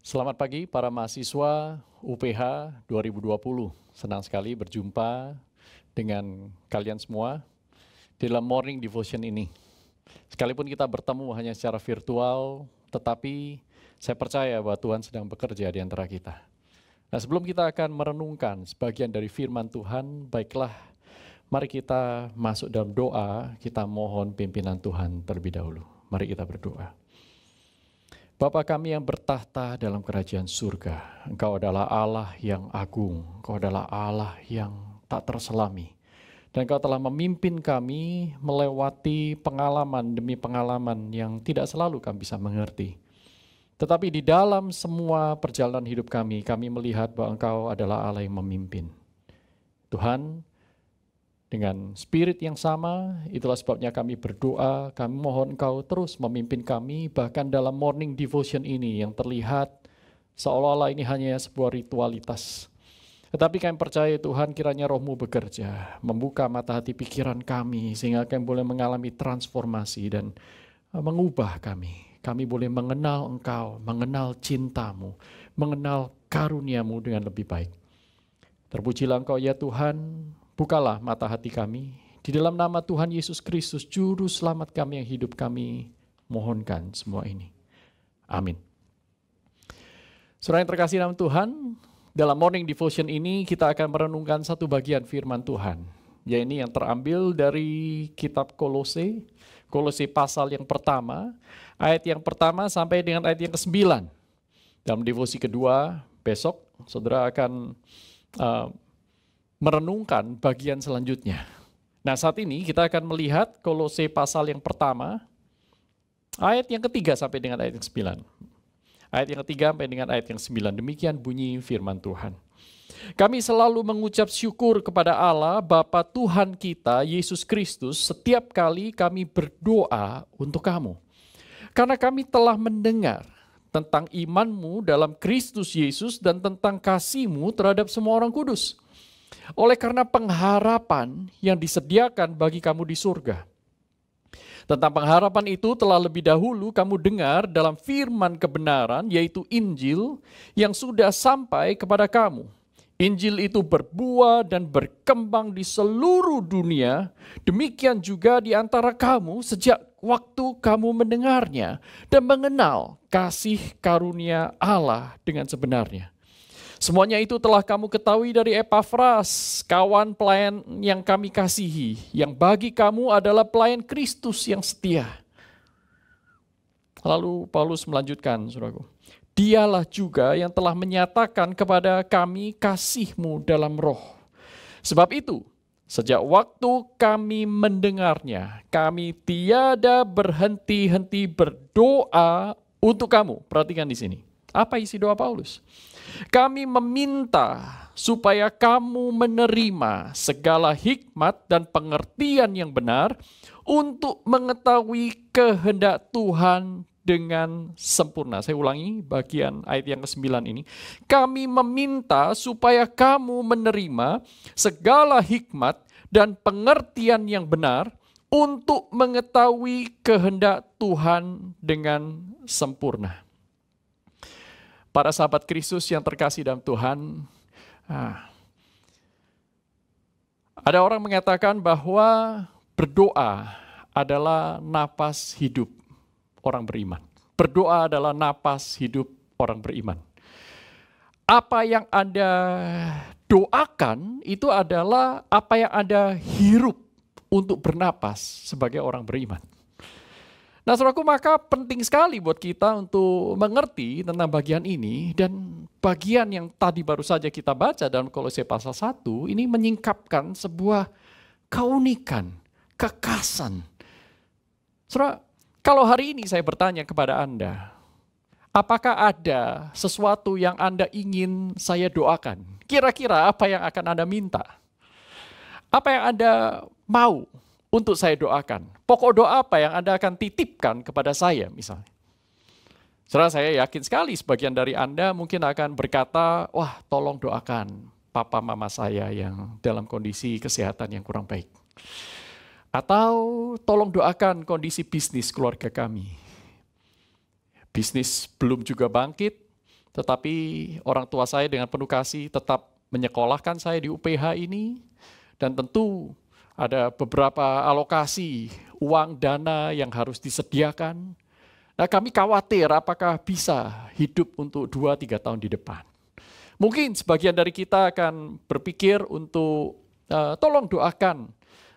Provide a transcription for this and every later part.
Selamat pagi para mahasiswa UPH 2020. Senang sekali berjumpa dengan kalian semua di dalam morning devotion ini. Sekalipun kita bertemu hanya secara virtual, tetapi saya percaya bahwa Tuhan sedang bekerja di antara kita. Nah, sebelum kita akan merenungkan sebagian dari firman Tuhan, baiklah mari kita masuk dalam doa, kita mohon pimpinan Tuhan terlebih dahulu. Mari kita berdoa. Bapa kami yang bertahta dalam kerajaan surga, Engkau adalah Allah yang agung, Engkau adalah Allah yang tak terselami. Dan Engkau telah memimpin kami melewati pengalaman demi pengalaman yang tidak selalu kami bisa mengerti. Tetapi di dalam semua perjalanan hidup kami melihat bahwa Engkau adalah Allah yang memimpin. Tuhan, dengan spirit yang sama, itulah sebabnya kami berdoa, kami mohon Engkau terus memimpin kami, bahkan dalam morning devotion ini yang terlihat seolah-olah ini hanya sebuah ritualitas. Tetapi kami percaya Tuhan kiranya Roh-Mu bekerja, membuka mata hati pikiran kami, sehingga kami boleh mengalami transformasi dan mengubah kami. Kami boleh mengenal Engkau, mengenal cinta-Mu, mengenal karunia-Mu dengan lebih baik. Terpujilah Engkau ya Tuhan. Bukalah mata hati kami, di dalam nama Tuhan Yesus Kristus, Juru Selamat kami yang hidup kami, mohonkan semua ini. Amin. Saudara yang terkasih dalam Tuhan, dalam morning devotion ini kita akan merenungkan satu bagian firman Tuhan, yaitu yang terambil dari kitab Kolose, Kolose pasal yang pertama, ayat yang pertama sampai dengan ayat yang ke-9. Dalam devosi kedua, besok saudara akan merenungkan bagian selanjutnya. Nah, saat ini kita akan melihat Kolose pasal yang pertama, ayat yang ketiga sampai dengan ayat yang 9. Ayat yang ketiga sampai dengan ayat yang 9. Demikian bunyi firman Tuhan. Kami selalu mengucap syukur kepada Allah, Bapa Tuhan kita, Yesus Kristus, setiap kali kami berdoa untuk kamu. Karena kami telah mendengar tentang iman-Mu dalam Kristus Yesus dan tentang kasih-Mu terhadap semua orang kudus. Oleh karena pengharapan yang disediakan bagi kamu di surga. Tentang pengharapan itu telah lebih dahulu kamu dengar dalam firman kebenaran, yaitu Injil yang sudah sampai kepada kamu. Injil itu berbuah dan berkembang di seluruh dunia, demikian juga di antara kamu sejak waktu kamu mendengarnya dan mengenal kasih karunia Allah dengan sebenarnya. Semuanya itu telah kamu ketahui dari Epafras, kawan pelayan yang kami kasihi, yang bagi kamu adalah pelayan Kristus yang setia. Lalu Paulus melanjutkan, saudaraku. Dialah juga yang telah menyatakan kepada kami kasih-Mu dalam roh. Sebab itu, sejak waktu kami mendengarnya, kami tiada berhenti-henti berdoa untuk kamu. Perhatikan di sini. Apa isi doa Paulus? Kami meminta supaya kamu menerima segala hikmat dan pengertian yang benar untuk mengetahui kehendak Tuhan dengan sempurna. Saya ulangi bagian ayat yang ke-9 ini. Kami meminta supaya kamu menerima segala hikmat dan pengertian yang benar untuk mengetahui kehendak Tuhan dengan sempurna. Para sahabat Kristus yang terkasih dalam Tuhan, ada orang mengatakan bahwa berdoa adalah napas hidup orang beriman. Berdoa adalah napas hidup orang beriman. Apa yang Anda doakan itu adalah apa yang Anda hirup untuk bernapas sebagai orang beriman. Nah, saudaraku, maka penting sekali buat kita untuk mengerti tentang bagian ini, dan bagian yang tadi baru saja kita baca dalam Kolose pasal 1 ini menyingkapkan sebuah keunikan, kekhasan. Saudara, kalau hari ini saya bertanya kepada Anda, apakah ada sesuatu yang Anda ingin saya doakan? Kira-kira apa yang akan Anda minta? Apa yang Anda mau untuk saya doakan? Pokok doa apa yang Anda akan titipkan kepada saya misalnya? Saudara, saya yakin sekali sebagian dari Anda mungkin akan berkata, wah tolong doakan papa mama saya yang dalam kondisi kesehatan yang kurang baik. Atau tolong doakan kondisi bisnis keluarga kami. Bisnis belum juga bangkit, Tetapi orang tua saya dengan penuh kasih tetap menyekolahkan saya di UPH ini. Dan tentu ada beberapa alokasi uang dana yang harus disediakan. Nah, kami khawatir apakah bisa hidup untuk 2-3 tahun di depan. Mungkin sebagian dari kita akan berpikir untuk tolong doakan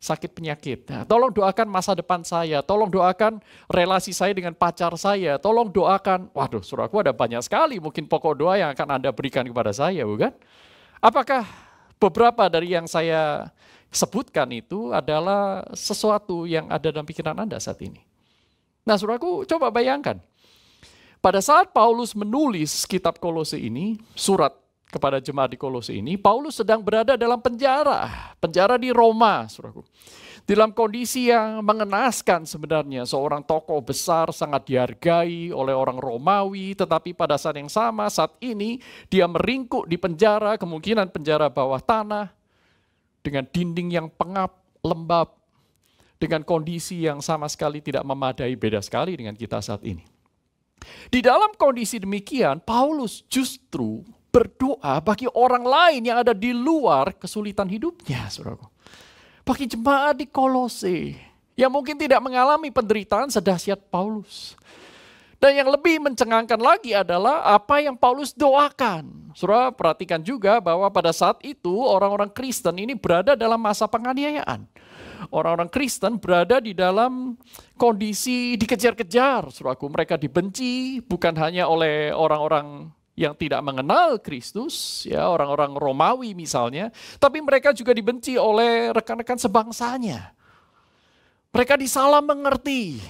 sakit penyakit. Nah, tolong doakan masa depan saya, tolong doakan relasi saya dengan pacar saya, tolong doakan, waduh saudaraku ada banyak sekali mungkin pokok doa yang akan Anda berikan kepada saya, bukan? Apakah beberapa dari yang saya sebutkan itu adalah sesuatu yang ada dalam pikiran Anda saat ini? Nah saudaraku coba bayangkan, pada saat Paulus menulis kitab Kolose ini, surat kepada jemaat di Kolose ini, Paulus sedang berada dalam penjara di Roma, saudaraku. Dalam kondisi yang mengenaskan sebenarnya, seorang tokoh besar sangat dihargai oleh orang Romawi, tetapi pada saat yang sama saat ini dia meringkuk di penjara, kemungkinan penjara bawah tanah, dengan dinding yang pengap, lembab, dengan kondisi yang sama sekali tidak memadai, beda sekali dengan kita saat ini. Di dalam kondisi demikian, Paulus justru berdoa bagi orang lain yang ada di luar kesulitan hidupnya, saudaraku. Bagi jemaat di Kolose yang mungkin tidak mengalami penderitaan sedahsyat Paulus. Dan yang lebih mencengangkan lagi adalah apa yang Paulus doakan. Saudara perhatikan juga bahwa pada saat itu orang-orang Kristen ini berada dalam masa penganiayaan. Orang-orang Kristen berada di dalam kondisi dikejar-kejar, saudaraku. Mereka dibenci bukan hanya oleh orang-orang yang tidak mengenal Kristus, ya orang-orang Romawi misalnya, tapi mereka juga dibenci oleh rekan-rekan sebangsanya. Mereka disalah mengerti,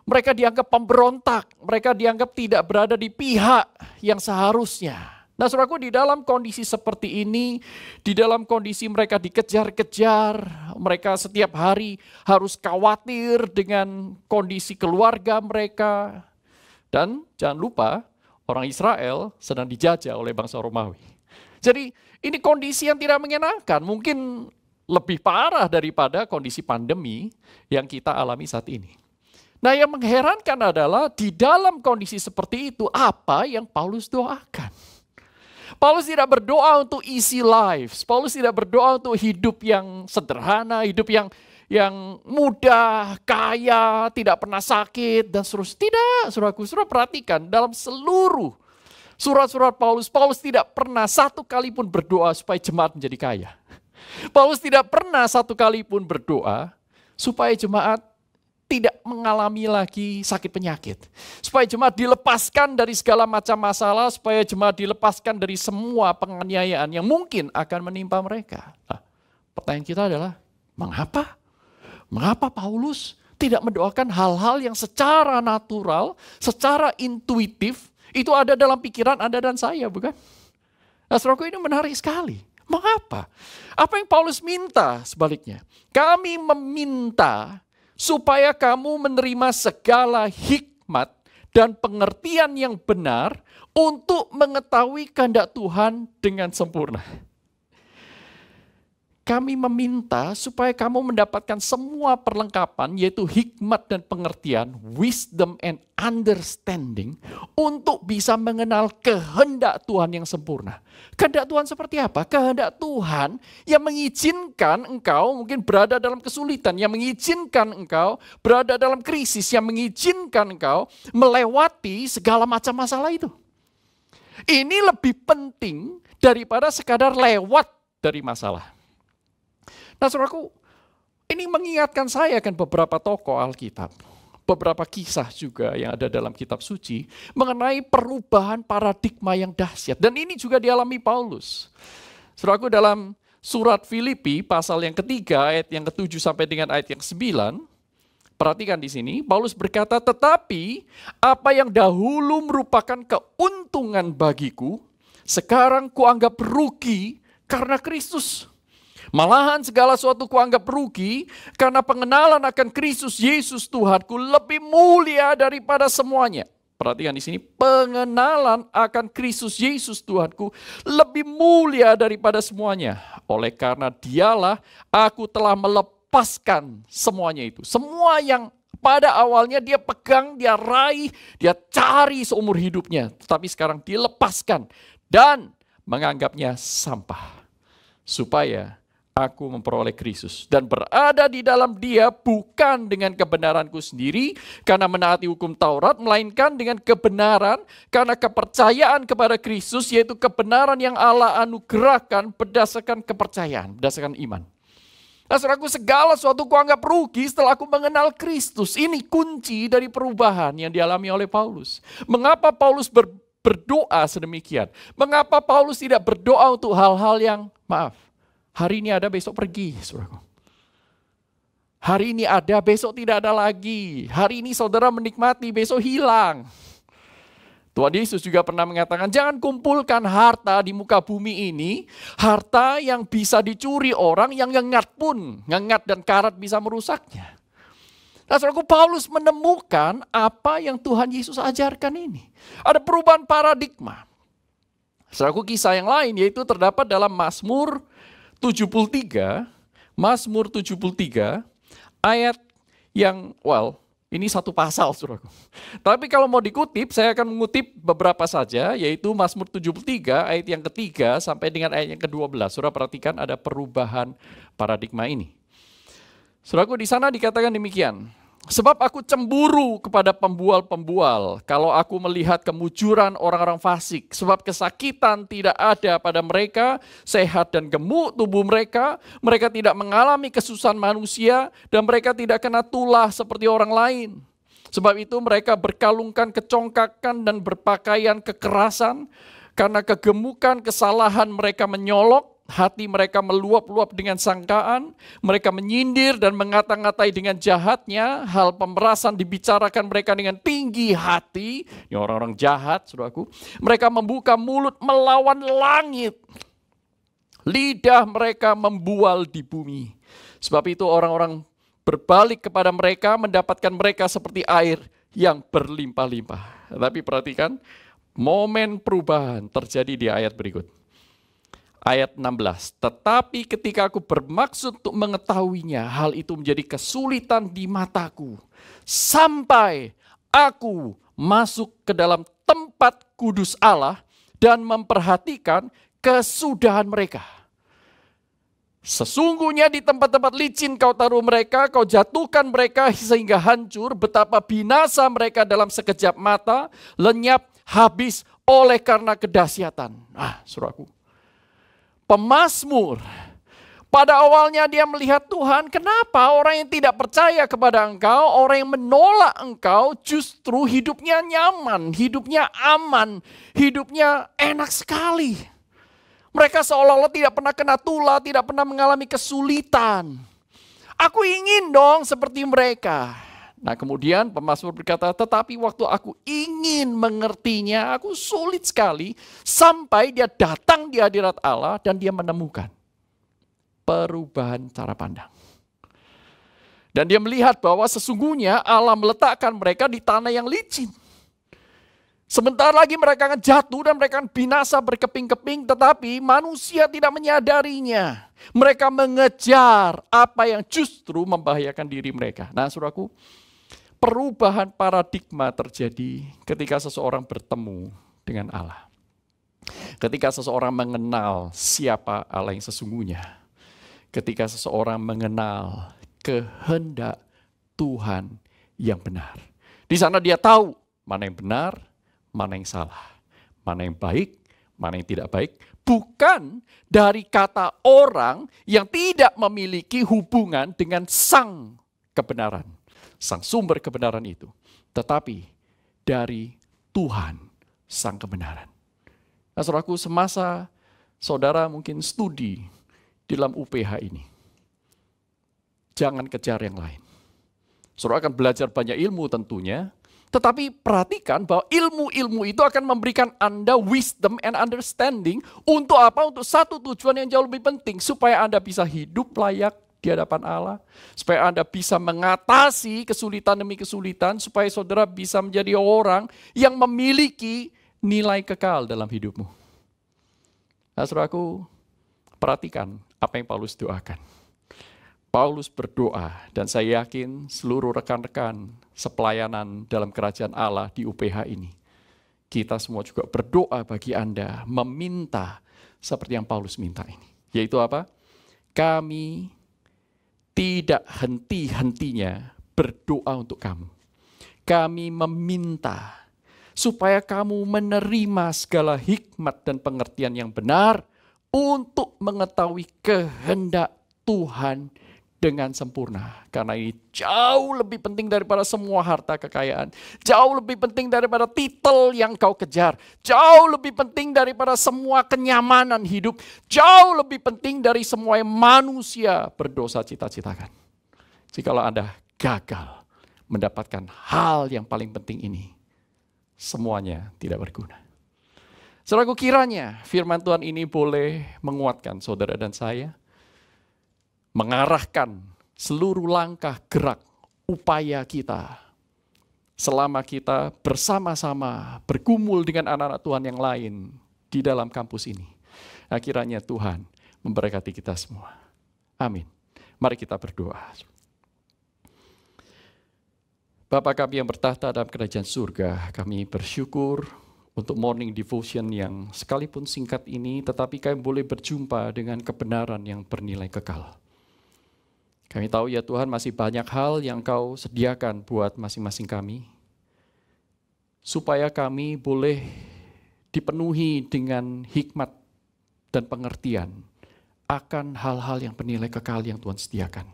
mereka dianggap pemberontak, mereka dianggap tidak berada di pihak yang seharusnya. Nah saudaraku, di dalam kondisi seperti ini, di dalam kondisi mereka dikejar-kejar, mereka setiap hari harus khawatir dengan kondisi keluarga mereka. Dan jangan lupa, orang Israel sedang dijajah oleh bangsa Romawi. Jadi ini kondisi yang tidak menyenangkan, mungkin lebih parah daripada kondisi pandemi yang kita alami saat ini. Nah yang mengherankan adalah di dalam kondisi seperti itu, apa yang Paulus doakan? Paulus tidak berdoa untuk easy lives, Paulus tidak berdoa untuk hidup yang sederhana, hidup yang mudah, kaya, tidak pernah sakit, dan seterusnya. Tidak, saudaraku, saudara perhatikan, dalam seluruh surat-surat Paulus, Paulus tidak pernah satu kali pun berdoa supaya jemaat menjadi kaya. Paulus tidak pernah satu kali pun berdoa supaya jemaat tidak mengalami lagi sakit penyakit. Supaya jemaat dilepaskan dari segala macam masalah, supaya jemaat dilepaskan dari semua penganiayaan yang mungkin akan menimpa mereka. Nah, pertanyaan kita adalah, mengapa? Mengapa Paulus tidak mendoakan hal-hal yang secara natural, secara intuitif, itu ada dalam pikiran Anda dan saya, bukan? Nah, saudaraku, ini menarik sekali. Mengapa? Apa yang Paulus minta sebaliknya? Kami meminta supaya kamu menerima segala hikmat dan pengertian yang benar untuk mengetahui kehendak Tuhan dengan sempurna. Kami meminta supaya kamu mendapatkan semua perlengkapan, yaitu hikmat dan pengertian, wisdom and understanding, untuk bisa mengenal kehendak Tuhan yang sempurna. Kehendak Tuhan seperti apa? Kehendak Tuhan yang mengizinkan engkau mungkin berada dalam kesulitan, yang mengizinkan engkau berada dalam krisis, yang mengizinkan engkau melewati segala macam masalah itu. Ini lebih penting daripada sekadar lewat dari masalah. Nah saudaraku, ini mengingatkan saya kan beberapa tokoh Alkitab, beberapa kisah juga yang ada dalam kitab suci mengenai perubahan paradigma yang dahsyat. Dan ini juga dialami Paulus. Saudaraku, dalam surat Filipi pasal yang ketiga ayat yang ke-7 sampai dengan ayat yang 9, perhatikan di sini, Paulus berkata, tetapi apa yang dahulu merupakan keuntungan bagiku, sekarang kuanggap rugi karena Kristus. Malahan segala sesuatu kuanggap rugi karena pengenalan akan Kristus Yesus Tuhanku lebih mulia daripada semuanya. Perhatikan di sini, pengenalan akan Kristus Yesus Tuhanku lebih mulia daripada semuanya. Oleh karena dialah aku telah melepaskan semuanya itu. Semua yang Pada awalnya dia pegang, dia raih, dia cari seumur hidupnya. Tetapi sekarang dilepaskan dan menganggapnya sampah. Supaya aku memperoleh Kristus dan berada di dalam Dia bukan dengan kebenaranku sendiri karena menaati hukum Taurat, melainkan dengan kebenaran karena kepercayaan kepada Kristus, yaitu kebenaran yang Allah anugerahkan berdasarkan kepercayaan, berdasarkan iman. Nah, saudaraku, segala sesuatu kuanggap rugi setelah aku mengenal Kristus. Ini kunci dari perubahan yang dialami oleh Paulus. Mengapa Paulus berdoa sedemikian? Mengapa Paulus tidak berdoa untuk hal-hal yang, maaf, hari ini ada, besok pergi, saudaraku. Hari ini ada, besok tidak ada lagi. Hari ini saudara menikmati, besok hilang. Tuhan Yesus juga pernah mengatakan, jangan kumpulkan harta di muka bumi ini, harta yang bisa dicuri orang, yang ngengat dan karat bisa merusaknya. Nah, saudaraku, Paulus menemukan apa yang Tuhan Yesus ajarkan ini. Ada perubahan paradigma. Saudaraku, kisah yang lain yaitu terdapat dalam Mazmur 73, ayat yang, ini satu pasal, saudaraku. Tapi kalau mau dikutip, saya akan mengutip beberapa saja, yaitu Mazmur 73, ayat yang ketiga sampai dengan ayat yang ke-12. Saudara perhatikan ada perubahan paradigma ini. Saudaraku, di sana dikatakan demikian. Sebab aku cemburu kepada pembual-pembual kalau aku melihat kemujuran orang-orang fasik. Sebab kesakitan tidak ada pada mereka, sehat dan gemuk tubuh mereka. Mereka tidak mengalami kesusahan manusia dan mereka tidak kena tulah seperti orang lain. Sebab itu mereka berkalungkan kecongkakan dan berpakaian kekerasan. Karena kegemukan kesalahan mereka menyolok. Hati mereka meluap-luap dengan sangkaan, mereka menyindir dan mengata-ngatai dengan jahatnya, hal pemerasan dibicarakan mereka dengan tinggi hati, ini orang-orang jahat, saudaraku. Mereka membuka mulut melawan langit, lidah mereka membual di bumi. Sebab itu orang-orang berbalik kepada mereka, mendapatkan mereka seperti air yang berlimpah-limpah. Tapi perhatikan, momen perubahan terjadi di ayat berikut. Ayat 16, tetapi ketika aku bermaksud untuk mengetahuinya, hal itu menjadi kesulitan di mataku. Sampai aku masuk ke dalam tempat kudus Allah dan memperhatikan kesudahan mereka. Sesungguhnya di tempat-tempat licin kau taruh mereka, kau jatuhkan mereka sehingga hancur, betapa binasa mereka dalam sekejap mata, lenyap, habis oleh karena kedahsyatan. Saudaraku. Pemazmur, pada awalnya dia melihat Tuhan, kenapa orang yang tidak percaya kepada engkau, orang yang menolak engkau justru hidupnya nyaman, hidupnya aman, hidupnya enak sekali. Mereka seolah-olah tidak pernah kena tulah, tidak pernah mengalami kesulitan. Aku ingin dong seperti mereka. Nah, kemudian pemazmur berkata, tetapi waktu aku ingin mengertinya, aku sulit sekali sampai dia datang di hadirat Allah dan dia menemukan perubahan cara pandang. Dan dia melihat bahwa sesungguhnya Allah meletakkan mereka di tanah yang licin. Sebentar lagi mereka akan jatuh dan mereka akan binasa berkeping-keping, tetapi manusia tidak menyadarinya. Mereka mengejar apa yang justru membahayakan diri mereka. Nah, saudaraku, perubahan paradigma terjadi ketika seseorang bertemu dengan Allah. Ketika seseorang mengenal siapa Allah yang sesungguhnya. Ketika seseorang mengenal kehendak Tuhan yang benar. Di sana dia tahu mana yang benar, mana yang salah. Mana yang baik, mana yang tidak baik. Bukan dari kata orang yang tidak memiliki hubungan dengan sang kebenaran. Sang sumber kebenaran itu. Tetapi dari Tuhan sang kebenaran. Nah, saudaraku, semasa saudara mungkin studi di dalam UPH ini, jangan kejar yang lain. Saudara akan belajar banyak ilmu tentunya, tetapi perhatikan bahwa ilmu-ilmu itu akan memberikan Anda wisdom and understanding untuk apa? Untuk satu tujuan yang jauh lebih penting, supaya Anda bisa hidup layak di hadapan Allah, supaya Anda bisa mengatasi kesulitan demi kesulitan, supaya saudara bisa menjadi orang yang memiliki nilai kekal dalam hidupmu. Nah, saudaraku, perhatikan apa yang Paulus doakan. Paulus berdoa, dan saya yakin seluruh rekan-rekan sepelayanan dalam kerajaan Allah di UPH ini, kita semua juga berdoa bagi Anda, meminta seperti yang Paulus minta ini. Yaitu apa? Kami tidak henti-hentinya berdoa untuk kamu. Kami meminta supaya kamu menerima segala hikmat dan pengertian yang benar untuk mengetahui kehendak Tuhan dengan sempurna. Karena ini jauh lebih penting daripada semua harta kekayaan. Jauh lebih penting daripada titel yang kau kejar. Jauh lebih penting daripada semua kenyamanan hidup. Jauh lebih penting dari semua yang manusia berdosa cita-citakan. Jikalau Anda gagal mendapatkan hal yang paling penting ini, semuanya tidak berguna. Saudaraku, kiranya firman Tuhan ini boleh menguatkan saudara dan saya, mengarahkan seluruh langkah gerak upaya kita selama kita bersama-sama bergumul dengan anak-anak Tuhan yang lain di dalam kampus ini. Kiranya Tuhan memberkati kita semua. Amin. Mari kita berdoa. Bapa kami yang bertahta dalam kerajaan surga, kami bersyukur untuk morning devotion yang sekalipun singkat ini, tetapi kami boleh berjumpa dengan kebenaran yang bernilai kekal. Kami tahu ya Tuhan, masih banyak hal yang Kau sediakan buat masing-masing kami, supaya kami boleh dipenuhi dengan hikmat dan pengertian akan hal-hal yang bernilai kekal yang Tuhan sediakan.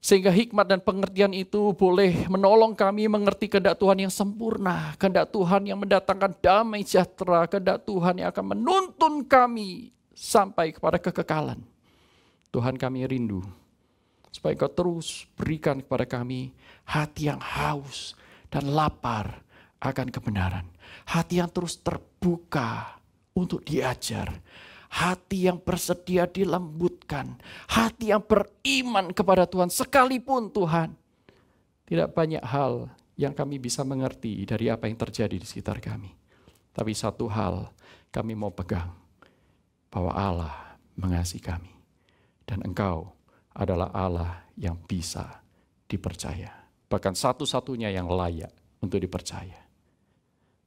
Sehingga hikmat dan pengertian itu boleh menolong kami mengerti kehendak Tuhan yang sempurna, kehendak Tuhan yang mendatangkan damai sejahtera, kehendak Tuhan yang akan menuntun kami sampai kepada kekekalan. Tuhan, kami rindu supaya Kau terus berikan kepada kami hati yang haus dan lapar akan kebenaran. Hati yang terus terbuka untuk diajar. Hati yang bersedia dilembutkan. Hati yang beriman kepada Tuhan. Sekalipun Tuhan, tidak banyak hal yang kami bisa mengerti dari apa yang terjadi di sekitar kami. Tapi satu hal kami mau pegang, bahwa Allah mengasihi kami. Dan Engkau adalah Allah yang bisa dipercaya. Bahkan satu-satunya yang layak untuk dipercaya.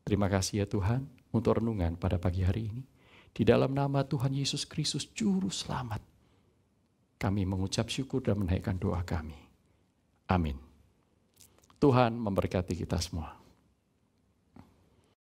Terima kasih ya Tuhan untuk renungan pada pagi hari ini. Di dalam nama Tuhan Yesus Kristus Juru Selamat, kami mengucap syukur dan menaikkan doa kami. Amin. Tuhan memberkati kita semua.